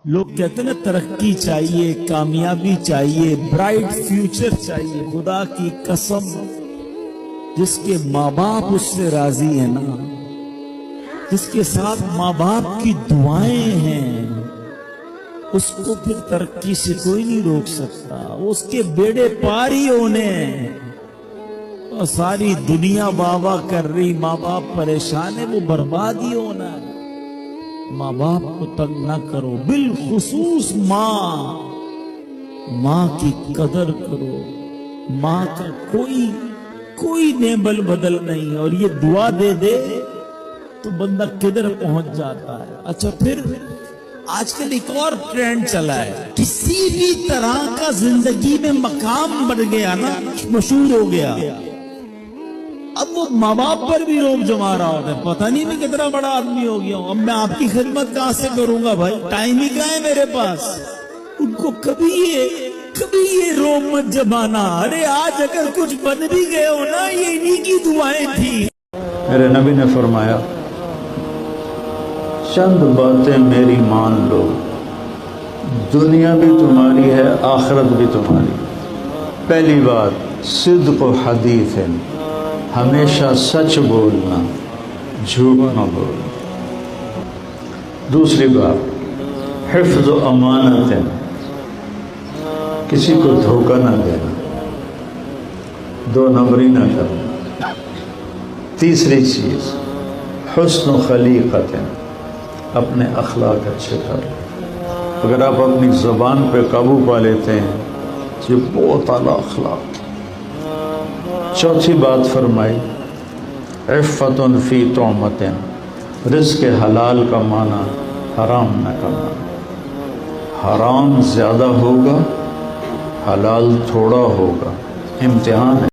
لوگ کہتے ہیں نا ترقی چاہیے، کامیابی چاہیے، برائٹ فیوچر چاہیے. خدا کی قسم جس کے ماں باپ اس سے راضی ہیں نا، جس کے ساتھ ماں باپ کی دعائیں ہیں، اس کو پھر ترقی سے کوئی نہیں روک سکتا. اس کے بیڑے پار ہی ہونے ہیں. اور ساری دنیا واہ کر رہی، ماں باپ پریشان ہے، وہ برباد ہی ہونا ہے. ماں باپ کو تنگ نہ کرو، بالخصوص ماں کی قدر کرو. ماں کا کوئی نیبل بدل نہیں. اور یہ دعا دے دے تو بندہ کدھر پہنچ جاتا ہے. اچھا پھر آج کل ایک اور ٹرینڈ چلا ہے، کسی بھی طرح کا زندگی میں مقام بڑھ گیا نا، مشہور ہو گیا، اب وہ ماں باپ پر بھی روب جما رہا ہوتا ہے. پتہ نہیں میں کتنا بڑا آدمی ہو گیا ہوں، اب میں آپ کی خدمت کہاں سے کروں گا بھائی، ٹائم ہی کہاں ہے میرے پاس. ان کو کبھی یہ روب مت جمانا. ارے آج اگر کچھ بن بھی گئے ہو نا، یہ انہی کی دعائیں تھی. میرے نبی نے فرمایا چند باتیں میری مان لو، دنیا بھی تمہاری ہے، آخرت بھی تمہاری. پہلی بات صدق و حدیث ہے، ہمیشہ سچ بولنا، جھوٹ نہ بولنا. دوسری بات حفظ و امانت ہے، کسی کو دھوکہ نہ دینا، دو نمبری نہ کرنا. تیسری چیز حسن و خلیقت ہے، اپنے اخلاق اچھے کر. اگر آپ اپنی زبان پہ قابو پا لیتے ہیں یہ بہت اعلیٰ اخلاق. چوتھی بات فرمائی عفت فی طعمت، رزق حلال کا معنی حرام نہ کرنا. حرام زیادہ ہوگا، حلال تھوڑا ہوگا، امتحان ہے.